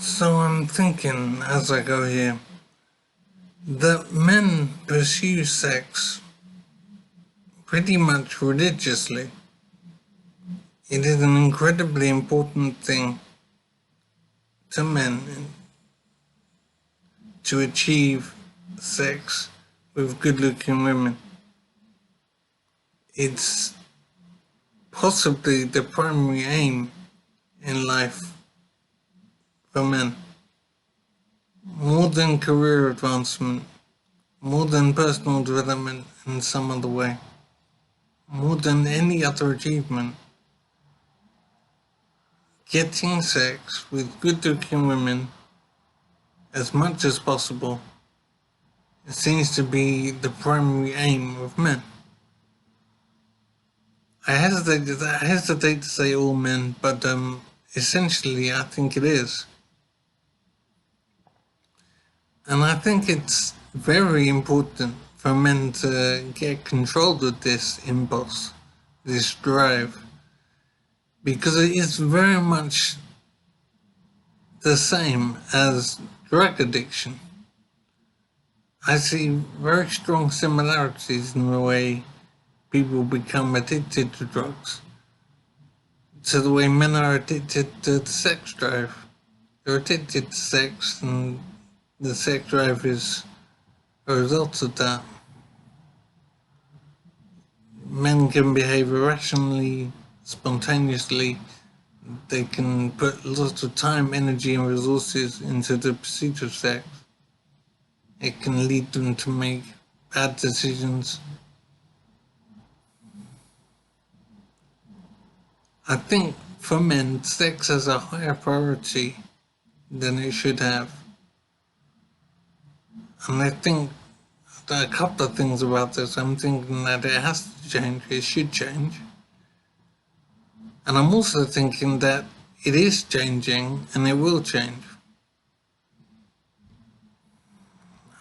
So I'm thinking as I go here that men pursue sex pretty much religiously. It is an incredibly important thing to men to achieve sex with good looking women. It's possibly the primary aim in life for men. More than career advancement, more than personal development in some other way, more than any other achievement. Getting sex with good looking women as much as possible seems to be the primary aim of men. I hesitate to say all men, but essentially I think it is. And I think it's very important for men to get control of this impulse, this drive, because it is very much the same as drug addiction. I see very strong similarities in the way people become addicted to drugs to the way men are addicted to the sex drive. They're addicted to sex, and the sex drive is a result of that. Men can behave irrationally, spontaneously. They can put lots of time, energy, and resources into the pursuit of sex. It can lead them to make bad decisions. I think for men, sex has a higher priority than it should have. And I think there are a couple of things about this. I'm thinking that it has to change, it should change. And I'm also thinking that it is changing and it will change.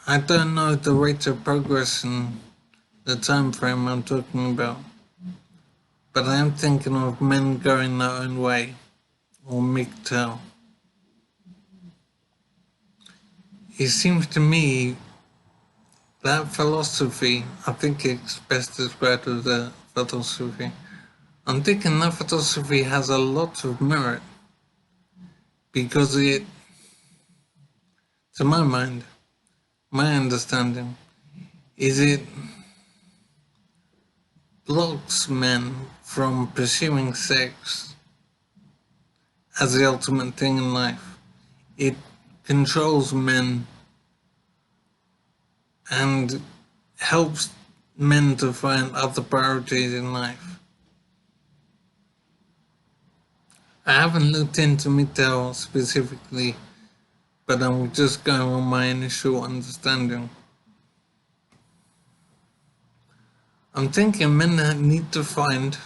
I don't know the rate of progress and the time frame I'm talking about, but I am thinking of men going their own way, or MGTOW. It seems to me that philosophy, I think it's best described as a philosophy. I'm thinking that philosophy has a lot of merit because it, to my mind, my understanding, is it blocks men from pursuing sex as the ultimate thing in life. It controls men and helps men to find other priorities in life. I haven't looked into MGTOW specifically, but I'm just going on my initial understanding. I'm thinking men need to find,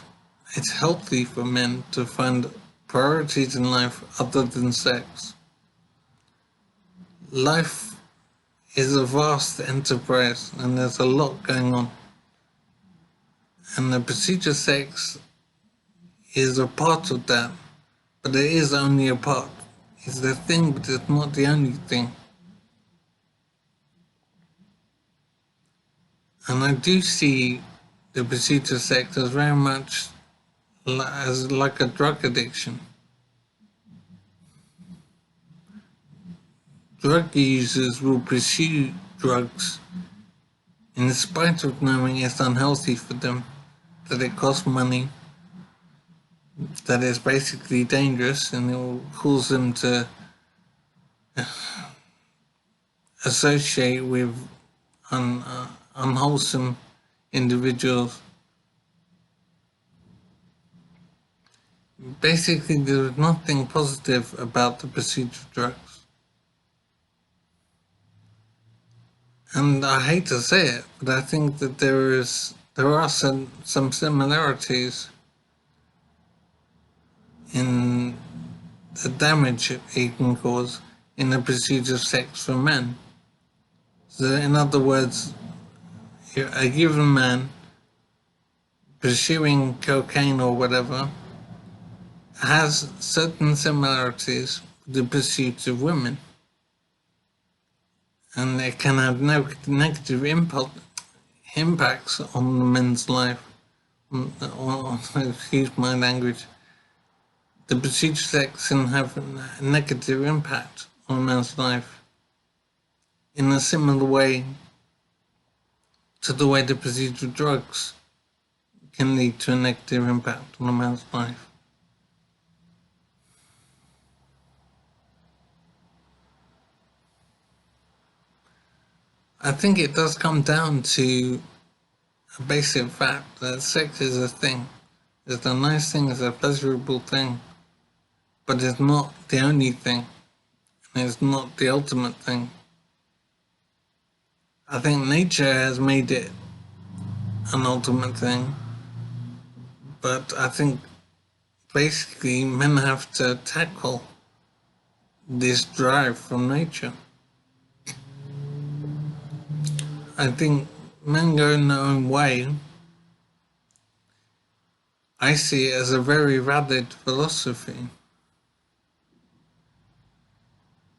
it's healthy for men to find priorities in life other than sex. Life is a vast enterprise and there's a lot going on. And the pursuit of sex is a part of that, but it is only a part. It's the thing, but it's not the only thing. And I do see the pursuit of sex as very much as like a drug addiction. Drug users will pursue drugs in spite of knowing it's unhealthy for them, that it costs money, that it's basically dangerous, and it will cause them to associate with unwholesome individuals. Basically, there's nothing positive about the pursuit of drugs. And I hate to say it, but I think that there are some similarities in the damage it can cause in the pursuit of sex for men. So in other words, a given man pursuing cocaine or whatever has certain similarities the pursuit of women, and it can have negative impacts on the men's life. Excuse my language. The pursuit of sex can have a negative impact on a man's life in a similar way to the way the pursuit of drugs can lead to a negative impact on a man's life. I think it does come down to a basic fact that sex is a thing. It's a nice thing, it's a pleasurable thing, but it's not the only thing, and it's not the ultimate thing. I think nature has made it an ultimate thing, but I think basically men have to tackle this drive from nature. I think men go in their own way. I see it as a very valid philosophy.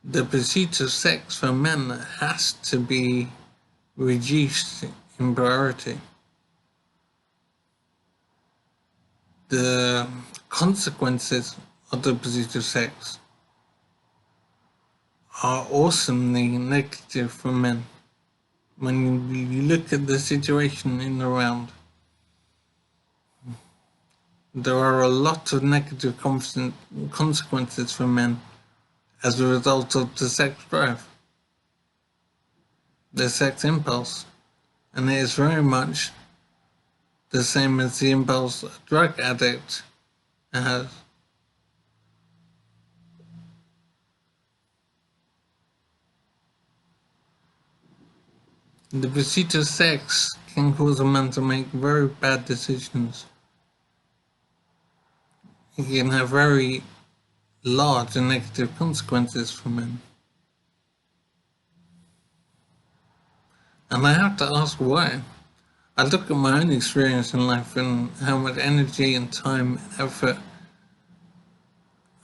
The pursuit of sex for men has to be reduced in priority. The consequences of the pursuit of sex are awesomely negative for men. When you look at the situation in the round, there are a lot of negative consequences for men as a result of the sex drive, the sex impulse, and it is very much the same as the impulse a drug addict has. The pursuit of sex can cause a man to make very bad decisions. It can have very large and negative consequences for men. And I have to ask why. I look at my own experience in life and how much energy and time and effort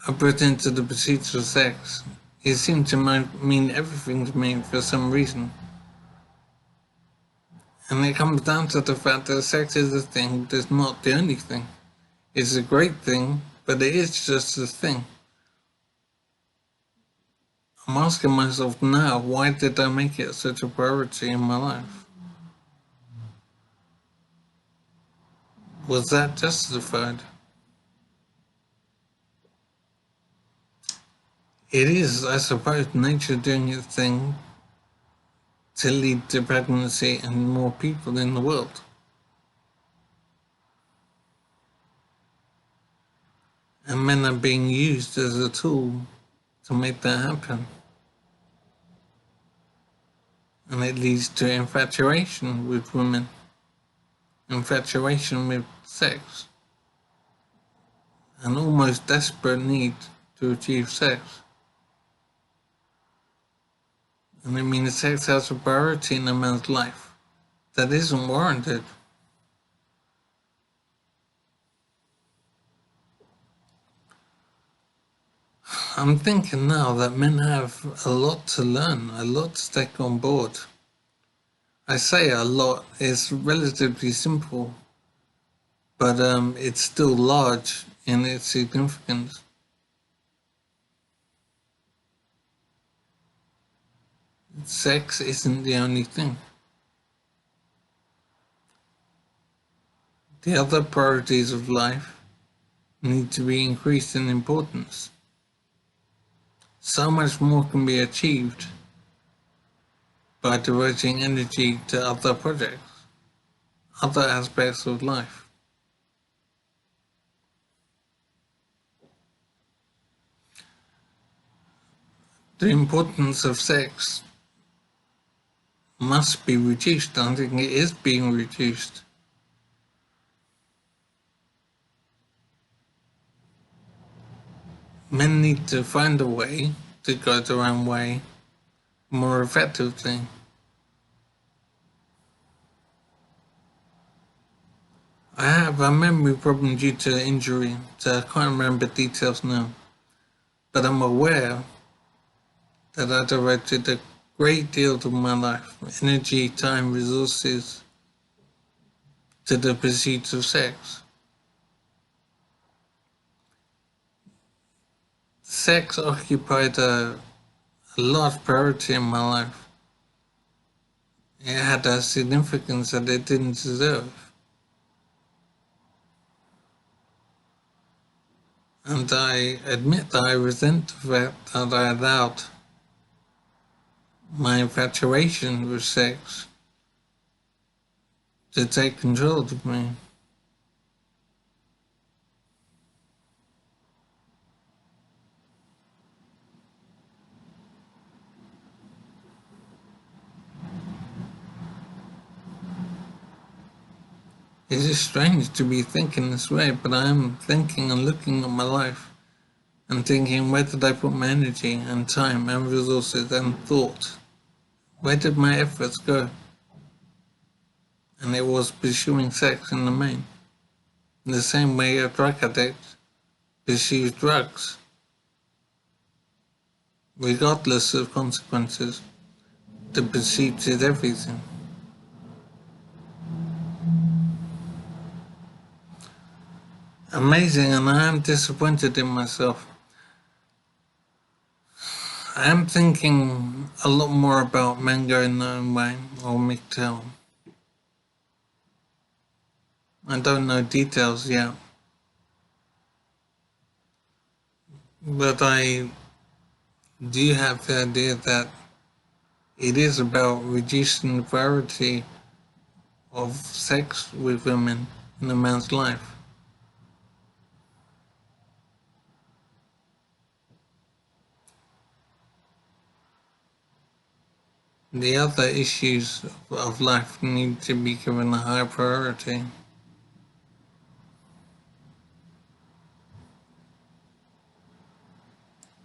I put into the pursuit of sex. It seemed to mean everything to me for some reason. And it comes down to the fact that sex is a thing, but it's not the only thing. It's a great thing, but it is just a thing. I'm asking myself now, why did I make it such a priority in my life? Was that justified? It is, I suppose, nature doing its thing to lead to pregnancy and more people in the world. And men are being used as a tool to make that happen. And it leads to infatuation with women, infatuation with sex, an almost desperate need to achieve sex. And I mean, sex has a priority in a man's life that isn't warranted. I'm thinking now that men have a lot to learn, a lot to take on board. I say a lot, it's relatively simple, but it's still large in its significance. Sex isn't the only thing. The other priorities of life need to be increased in importance. So much more can be achieved by diverting energy to other projects, other aspects of life. The importance of sex must be reduced. I think it is being reduced. Men need to find a way to go their own way more effectively. I have a memory problem due to injury, so I can't remember details now. but I'm aware that I devoted a great deal of my life, energy, time, resources, to the pursuit of sex. Sex occupied a large priority in my life. It had a significance that it didn't deserve. And I admit that I resent the fact that I allowed my infatuation with sex to take control of me. It is strange to be thinking this way, but I am thinking and looking at my life and thinking, where did I put my energy and time and resources and thought? Where did my efforts go? And it was pursuing sex in the main. In the same way a drug addict pursues drugs, regardless of consequences. The pursuit is everything. Amazing, and I am disappointed in myself. I am thinking a lot more about manga in their own way, or MGTOW. I don't know details yet, but I do have the idea that it is about reducing the priority of sex with women in a man's life. The other issues of life need to be given a higher priority.